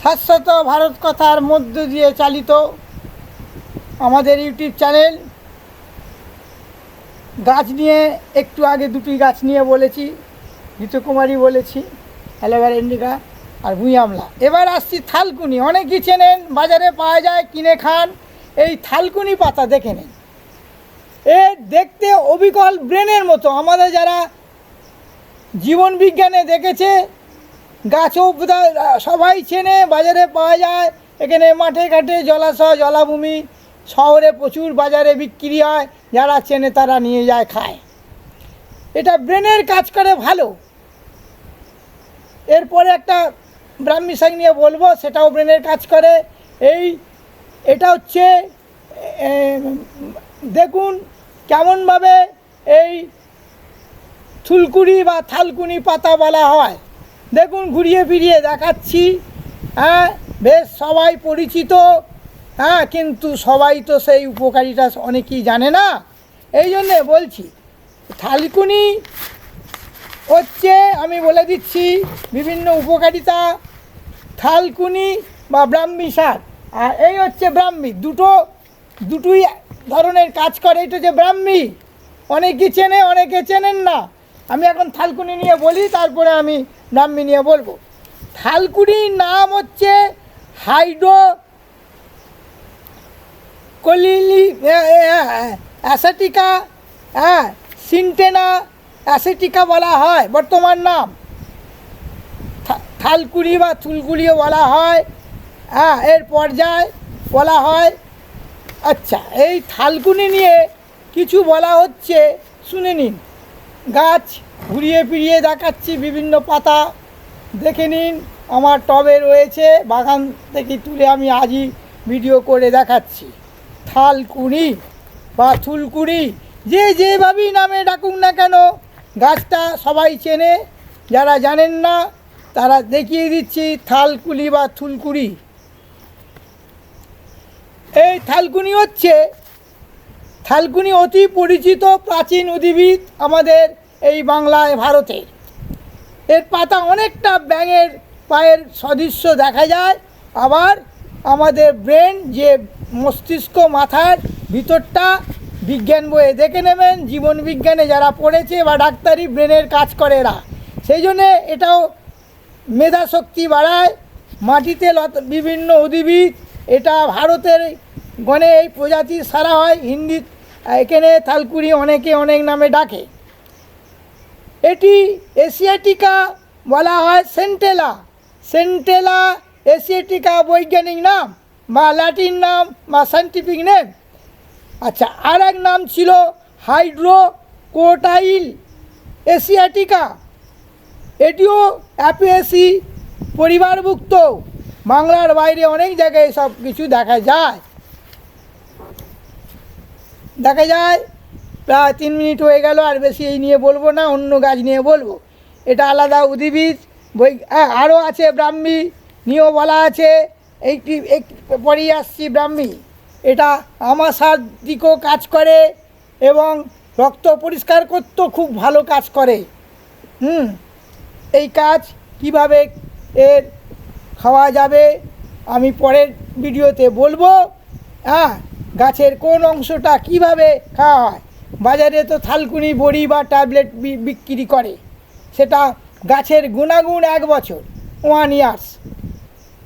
শাশ্বত ভারত কথার মধ্য দিয়ে চালিত আমাদের ইউটিউব চ্যানেল। গাছ নিয়ে একটু আগে দুটি গাছ নিয়ে বলেছি, ঘৃতকুমারী বলেছি, অ্যালোভেরা ইন্ডিকা আর ভুঁই আমলা। এবার আসছি থালকুনি। অনেকেই চেনেন, বাজারে পাওয়া যায়, কিনে খান। এই থালকুনি পাতা দেখে নেন, এ দেখতে অবিকল ব্রেনের মতো। আমাদের যারা জীবন বিজ্ঞানে দেখেছে, গাছও সবাই চেনে, বাজারে পাওয়া যায়। এখানে মাঠে ঘাটে, জলাশয়, জলাভূমি, শহরে প্রচুর বাজারে বিক্রি হয়। যারা চেনে তারা নিয়ে যায়, খায়। এটা ব্রেনের কাজ করে ভালো। এরপরে একটা ব্রাহ্মী শাক নিয়ে বলবো, সেটাও ব্রেনের কাজ করে। এটা হচ্ছে দেখুন কেমনভাবে এই থুলকুড়ি বা থালকুনি পাতা বলা হয়। দেখুন ঘুরিয়ে ফিরিয়ে দেখাচ্ছি। হ্যাঁ, বেশ সবাই পরিচিত। হ্যাঁ, কিন্তু সবাই তো সেই উপকারিতা অনেকেই জানে না। এই জন্যে বলছি, থালকুনি হচ্ছে, আমি বলে দিচ্ছি বিভিন্ন উপকারিতা। থালকুনি বা ব্রাহ্মী শাক, আর এই হচ্ছে ব্রাহ্মী। দুটোই ধরনের কাজ করে। এটা যে ব্রাহ্মী, অনেকে চেনে, অনেকে চেনেন না। আমি এখন থালকুনি নিয়ে বলি, তারপরে আমি ব্রাহ্মী নিয়ে বলবো। থালকুনির নাম হচ্ছে হাইড্রোকলিলি অ্যাসেটিকা, হ্যাঁ, সিনটেনা অ্যাসেটিকা বলা হয় বর্তমান নাম। থালকুনি বা থুলকুনিও বলা হয়। হ্যাঁ, এর পর্যায় বলা হয়। আচ্ছা, এই থালকুনি নিয়ে কিছু বলা হচ্ছে, শুনে নিন। গাছ ঘুরিয়ে ফিরিয়ে দেখাচ্ছি, বিভিন্ন পাতা দেখে নিন। আমার টবে রয়েছে, বাগান থেকে তুলে আমি আজই ভিডিও করে দেখাচ্ছি। থালকুনি বা থুলকুনি, যেভাবেই নামে ডাকুন না কেন, গাছটা সবাই চেনে। যারা জানেন না তারা দেখিয়ে দিচ্ছি থালকুনি বা থুলকুনি। এই থালকুনি অতি পরিচিত প্রাচীন উদ্ভিদ আমাদের এই বাংলায়, ভারতের। এর পাতা অনেকটা ব্যাঙের পায়ের সদৃশ্য দেখা যায়। আবার আমাদের ব্রেন, যে মস্তিষ্ক, মাথার ভিতরটা, বিজ্ঞান বইয়ে দেখে নেবেন, জীবন বিজ্ঞানে যারা পড়েছে বা ডাক্তারি, ব্রেনের কাজ করে এরা। সেই জন্যে এটাও মেধা শক্তি বাড়ায়। মাটিতে বিভিন্ন উদ্ভিদ, এটা ভারতের গণে এই প্রজাতি সারা হয়। হিন্দি এখানে থালকুনি অনেকে অনেক নামে ডাকে। এটি এশিয়াটিকা বলা হয়, সেন্টেলা এশিয়াটিকা বৈজ্ঞানিক নাম বা ল্যাটিন নাম বা সায়েন্টিফিক নেম। আচ্ছা, আর এক নাম ছিল হাইড্রোকোটাইল এশিয়াটিকা। এটিও অ্যাপিয়েসি পরিবারভুক্ত। বাংলার বাইরে অনেক জায়গায় সব কিছু দেখা যায়। প্রায় 3 মিনিট হয়ে গেল, আর বেশি এই নিয়ে বলবো না, অন্য গাছ নিয়ে বলবো। এটা আলাদা উদ্ভিদ। আরও আছে ব্রাহ্মী নিয়েও বলা আছে। পরেই আসছি ব্রাহ্মী। এটা আমাশার দিকেও কাজ করে এবং রক্ত পরিষ্কার করতেও খুব ভালো কাজ করে। এই কাজ কিভাবে এর খাওয়া যাবে আমি পরের ভিডিওতে বলবো। হ্যাঁ, গাছের কোন অংশটা কিভাবে খাওয়া হয়। বাজারে তো থালকুনি বড়ি বা ট্যাবলেট বিক্রি করে, সেটা গাছের গুণাগুণ 1 বছর, 1 ইয়ার্স,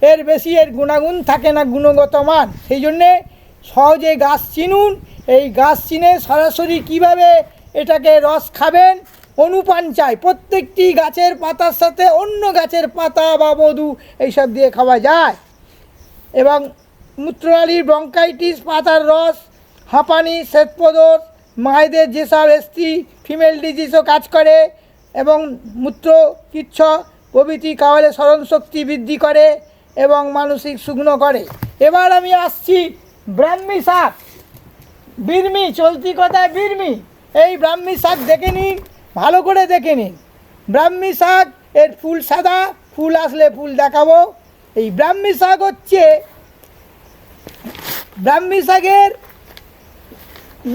এর বেশি এর গুণাগুণ থাকে না, গুণগত মান। সেই জন্যে সহজে গাছ চিনুন। এই গাছ চিনে সরাসরি কিভাবে এটাকে রস খাবেন, অনুপান চাই। প্রত্যেকটি গাছের পাতার সাথে অন্য গাছের পাতা বা মধু এইসব দিয়ে খাওয়া যায়। এবং মূত্রনালীর ব্রঙ্কাইটিস, পাতার রস, হাঁপানি, শ্বেতপ্রদোষ, মায়েদের যেসব এসটি ফিমেল ডিজিজও কাজ করে, এবং মূত্রকিচ্ছ প্রভৃতি খাওয়ালে স্মরণশক্তি বৃদ্ধি করে এবং মানসিক শুকনো করে। এবার আমি আসছি ব্রাহ্মী শাক, বিরমি, চলতি কথায় বিরমি। এই ব্রাহ্মী শাক দেখে নিন, ভালো করে দেখে নিন। ব্রাহ্মী শাক, এর ফুল সাদা, ফুল আসলে ফুল দেখাবো। এই ব্রাহ্মী শাক হচ্ছে, ব্রাহ্মী শাকের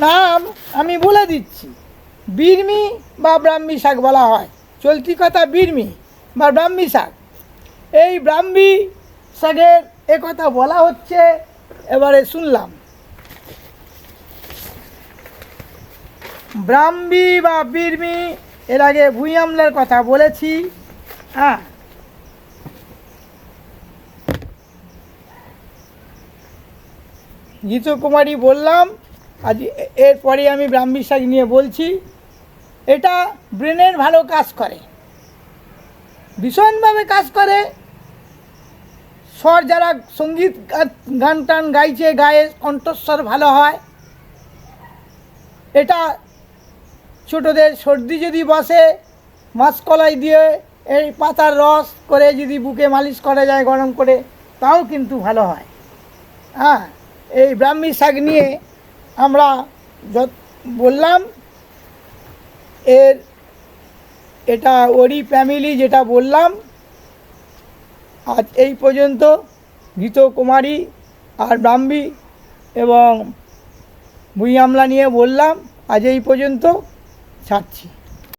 নাম আমি বলে দিচ্ছি, বিরমি বা ব্রাহ্মী শাক বলা হয়। চলতি কথা বিরমি বা ব্রাহ্মী শাক। এই ব্রাহ্মী শাকের একথা বলা হচ্ছে, এবারে শুনলাম। ব্রাহ্মী বা বির্মি, এর আগে ভুঁই আমলার কথা বলেছি। হ্যাঁ, ঘৃতকুমারী বললাম, আজ এরপরে আমি ব্রাহ্মী শাক নিয়ে বলছি। এটা ব্রেনের ভালো কাজ করে, ভীষণভাবে কাজ করে। স্বর যারা সঙ্গীত গান টান গাইছে, গায়ে কণ্ঠস্বর ভালো হয়। এটা ছোটোদের সর্দি যদি বসে, মাসকলাই দিয়ে এই পাতার রস করে যদি বুকে মালিশ করা যায় গরম করে, তাও কিন্তু ভালো হয়। হ্যাঁ, এই ব্রাহ্মী শাক নিয়ে আমরা বললাম। এটা ওরি ফ্যামিলি যেটা বললাম, আজ এই পর্যন্ত। ঘৃতকুমারী আর ব্রাহ্মী এবং ভুঁই আমলা নিয়ে বললাম, আজ এই পর্যন্ত, ছাড়ছি।